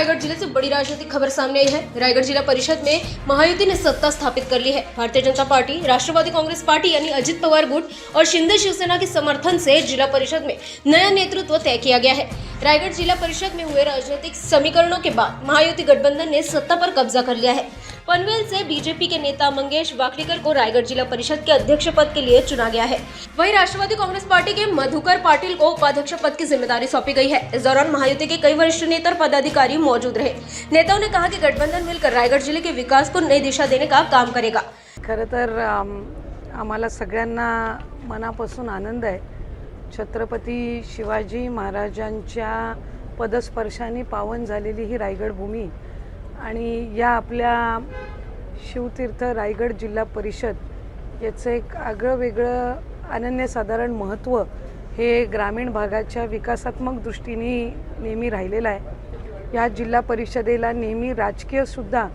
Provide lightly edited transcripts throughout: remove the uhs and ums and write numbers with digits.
रायगढ़ जिले से बड़ी राजनीतिक खबर सामने आई है। रायगढ़ जिला परिषद में महायुति ने सत्ता स्थापित कर ली है। भारतीय जनता पार्टी, राष्ट्रवादी कांग्रेस पार्टी यानी अजित पवार गुट और शिंदे शिवसेना के समर्थन से जिला परिषद में नया नेतृत्व तय किया गया है। रायगढ़ जिला परिषद में हुए राजनीतिक समीकरणों के बाद महायुति गठबंधन ने सत्ता पर कब्जा कर लिया है। पनवेल से बीजेपी के नेता मंगेश वाकलीकर को रायगढ़ जिला परिषद के अध्यक्ष पद के लिए चुना गया है। वहीं राष्ट्रवादी कांग्रेस पार्टी के मधुकर पाटिल को उपाध्यक्ष पद की जिम्मेदारी सौंपी गई है। इस दौरान महायुति के कई वरिष्ठ नेता और पदाधिकारी मौजूद रहे। नेताओं ने कहा कि गठबंधन मिलकर रायगढ़ जिले के विकास को नई दिशा देने का काम करेगा। खरं तर आम्हाला सगळ्यांना मनापासून आनंद आहे। छत्रपती शिवाजी महाराजांच्या पदस्पर्शाने पावन झालेली ही रायगड भूमी आणि या आपल्या शिवतीर्थ रायगड जिल्हा परिषद याचं एक आगळं वेगळं अनन्यसाधारण महत्त्व हे ग्रामीण भागाच्या विकासात्मक दृष्टीने नेहमी राहिलेलं आहे। या जिल्हा परिषदेला नेहमी राजकीयसुद्धा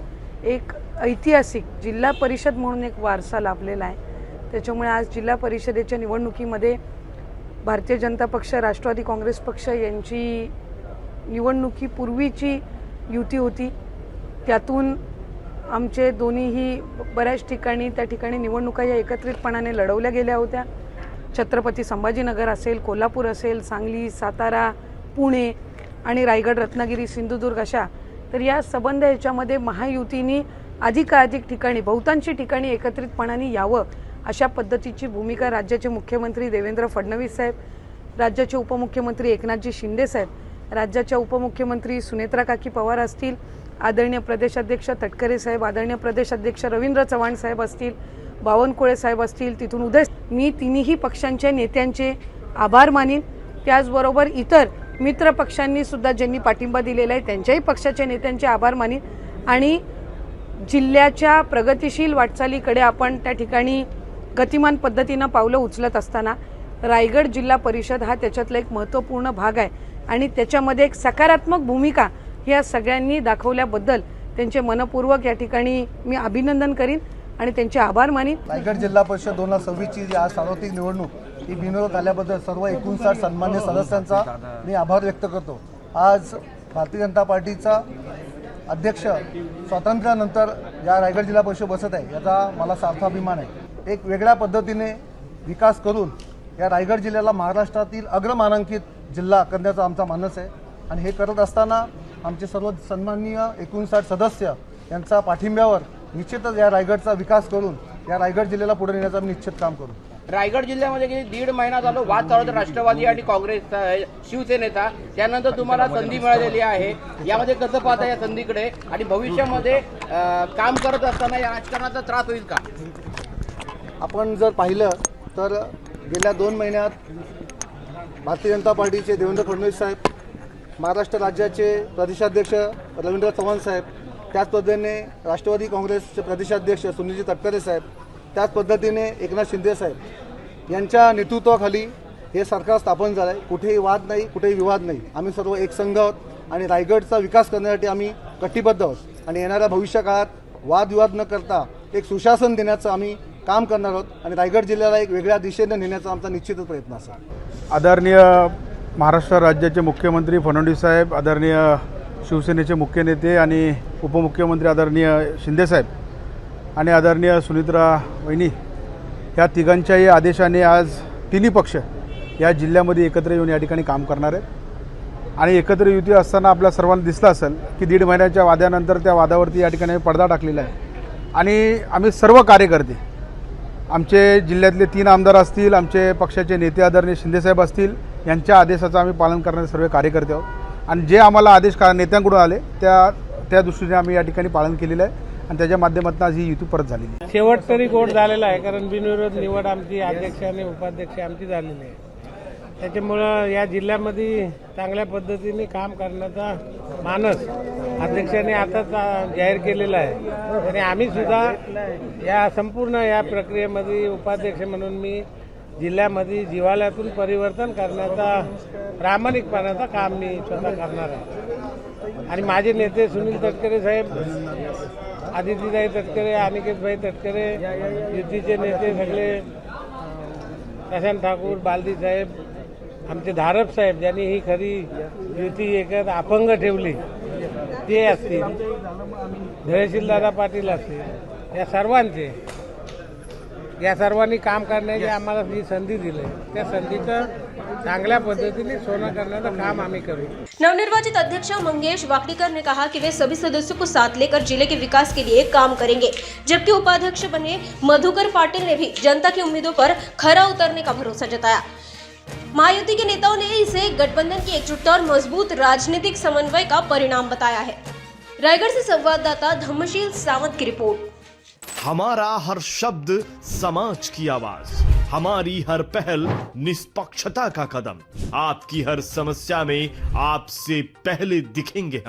एक ऐतिहासिक जिल्हा परिषद म्हणून एक वारसा लाभलेला आहे। त्याच्यामुळे आज जिल्हा परिषदेच्या निवडणुकीमध्ये भारतीय जनता पक्ष, राष्ट्रवादी काँग्रेस पक्ष यांची निवडणुकीपूर्वीची युती होती। त्यातून आमचे दोन्हीही बऱ्याच ठिकाणी त्या ठिकाणी निवडणुका या एकत्रितपणाने लढवल्या गेल्या होत्या। छत्रपती संभाजीनगर असेल, कोल्हापूर असेल, सांगली, सातारा, पुणे आणि रायगड, रत्नागिरी, सिंधुदुर्ग अशा तर या संबंध याच्यामध्ये महायुतीने अधिकाधिक ठिकाणी बहुतांशी ठिकाणी एकत्रितपणाने यावं अशा पद्धतीची भूमिका राज्याचे मुख्यमंत्री देवेंद्र फडणवीस साहेब, राज्याचे उपमुख्यमंत्री एकनाथजी शिंदे साहेब, राज्याच्या उपमुख्यमंत्री सुनेत्रा काकी पवार असतील, आदरणीय प्रदेशाध्यक्ष तटकरे साहेब, आदरणीय प्रदेशाध्यक्ष रवींद्र चव्हाण साहेब असतील, बावनकुळे साहेब असतील, तिथून उदय, मी तिन्ही पक्षांच्या नेत्यांचे आभार मानीन। त्याचबरोबर इतर मित्र पक्षांनी सुद्धा ज्यांनी पाठिंबा दिलेला आहे त्यांच्याही पक्षाच्या नेत्यांचे आभार मानीन आणि जिल्ह्याच्या प्रगतिशील वाटचालीकडे आपण त्या ठिकाणी गतिमान पद्धतीने पावलं उचलत असताना रायगड जिल्हा परिषद हा त्याच्यातला एक महत्त्वपूर्ण भाग आहे आणि त्याच्यामध्ये एक सकारात्मक भूमिका या सगळ्यांनी दाखवल्याबद्दल त्यांचे मनपूर्वक या ठिकाणी मी अभिनंदन करीन आणि त्यांचे आभार मानीन। रायगड जिल्हा परिषद 2026 ची आज सार्वत्रिक निवडणूक ही बिनविरोध आल्याबद्दल सर्व 59 सन्मान्य सदस्यांचा मी आभार व्यक्त करतो। आज भारतीय जनता पार्टीचा अध्यक्ष स्वातंत्र्यानंतर या रायगड जिल्हा परिषद बसत आहे याचा मला सार्थ अभिमान आहे। एक वेगळ्या पद्धतीने विकास करून या रायगड जिल्ह्याला महाराष्ट्रातील अग्रमानांकित जिल्हा करण्याचा आमचा मानस आहे आणि हे करत असताना आमचे सर्व सन्माननीय 59 सदस्य यांचा पाठिंब्यावर निश्चितच या रायगडचा विकास करून या रायगड जिल्ह्याला पुढे नेण्याचा निश्चित काम करू। रायगड जिल्ह्यामध्ये गेली 1.5 महिना झालो वाद चालू होता राष्ट्रवादी आणि काँग्रेस शिवसेनेचा, त्यानंतर तुम्हाला संधी मिळालेली आहे। यामध्ये कसं पाहता या संधीकडे आणि भविष्यामध्ये काम करत असताना या राजकारणाचा त्रास होईल का? आपण जर पाहिलं तर गेल्या 2 महिन्यात भारतीय जनता पार्टीचे देवेंद्र फडणवीस साहेब, महाराष्ट्र राज्याचे प्रदेशाध्यक्ष रवींद्र चव्हाण साहेब, त्याच पद्धतीने राष्ट्रवादी काँग्रेसचे प्रदेशाध्यक्ष सुनीलजी तटकरे साहेब, त्याच पद्धतीने एकनाथ शिंदे साहेब यांच्या नेतृत्वाखाली हे सरकार स्थापन झालं आहे। कुठेही वाद नाही, कुठेही विवाद नाही, आम्ही सर्व एक संघ आहोत आणि रायगडचा विकास करण्यासाठी आम्ही कटिबद्ध आहोत आणि येणाऱ्या भविष्यकाळात वादविवाद न करता एक सुशासन देण्याचं आम्ही काम करणार आहोत आणि रायगड जिल्ह्याला एक वेगळ्या दिशेने नेण्याचा आमचा निश्चितच प्रयत्न असेल। आदरणीय महाराष्ट्र राज्याचे मुख्यमंत्री फडणवीस साहेब, आदरणीय शिवसेनेचे मुख्य नेते आणि उपमुख्यमंत्री आदरणीय शिंदे साहेब आणि आदरणीय सुनित्रा वहिनी ह्या तिघांच्याही आदेशाने आज तिन्ही पक्ष या जिल्ह्यामध्ये एकत्र येऊन या ठिकाणी काम करणार आहेत आणि एकत्र युती असताना आपल्या सर्वांना दिसलं असेल की 1.5 महिन्याच्या वादानंतर त्या वादावरती या ठिकाणी पडदा टाकलेला आहे आणि आम्ही सर्व कार्यकर्ते, आमचे जिल्ह्यातले 3 आमदार असतील, आमचे पक्षाचे नेते आदरणीय शिंदेसाहेब असतील, यांच्या आदेशाचं आम्ही पालन करणारे सर्व कार्यकर्ते आहोत आणि जे आम्हाला आदेश नेत्यांकडून आले त्या दृष्टीने आम्ही या ठिकाणी पालन केलेलं आहे आणि त्याच्या माध्यमातून आज ही युती परत झालेली आहे। शेवट तरी गोड झालेला आहे कारण बिनविरोध निवड आमची अध्यक्ष आणि उपाध्यक्ष आमची झालेली आहे। त्याच्यामुळं या जिल्ह्यामध्ये चांगल्या पद्धतीने काम करण्याचा मानस अध्यक्षांनी आताच जाहीर केलेला आहे आणि आम्ही सुद्धा या संपूर्ण या प्रक्रियेमध्ये उपाध्यक्ष म्हणून मी जिल्ह्यामध्ये जिव्हाळ्यातून परिवर्तन करण्याचा प्रामाणिकपणाचा काम मी स्वतः करणार आहे आणि माझे नेते सुनील तटकरे साहेब, आदितीताई तटकरे, अनिकेतभाई तटकरे, युतीचे नेते सगळे, प्रशांत ठाकूर, बालदी साहेब, आमचे धारप साहेब ज्यांनी ही खरी युती एकच अपंग ठेवली ते असतील, धैर्यशील दादा पाटील असतील, या सर्वांनी काम करण्याची आम्हाला जी संधी दिली त्या संधीचं चांगल्या पद्धतीने सोनं करण्याचं काम आम्ही करू। नवनिर्वाचित अध्यक्ष मंगेश वाकड़ीकर ने कहा कि वे सभी सदस्यों को साथ लेकर जिले के विकास के लिए काम करेंगे, जबकि उपाध्यक्ष बने मधुकर पाटिल ने भी जनता की उम्मीदों पर खरा उतरने का भरोसा जताया। महायुति के नेताओं ने इसे गठबंधन की एकजुटता और मजबूत राजनीतिक समन्वय का परिणाम बताया है। रायगढ़ से संवाददाता धम्मशील सावंत की रिपोर्ट। हमारा हर शब्द समाज की आवाज, हमारी हर पहल निष्पक्षता का कदम, आपकी हर समस्या में आपसे पहले दिखेंगे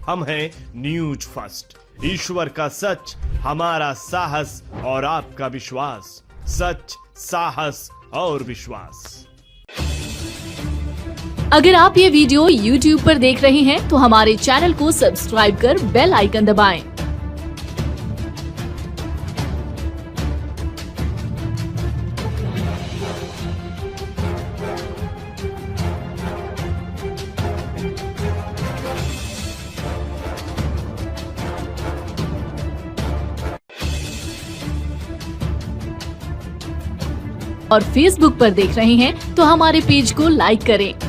हम हैं न्यूज फर्स्ट। ईश्वर का सच, हमारा साहस और आपका विश्वास। सच, साहस और विश्वास। अगर आप ये वीडियो YouTube पर देख रहे हैं तो हमारे चैनल को सब्सक्राइब कर बेल आइकन दबाएं। और Facebook पर देख रहे हैं तो हमारे पेज को लाइक करें।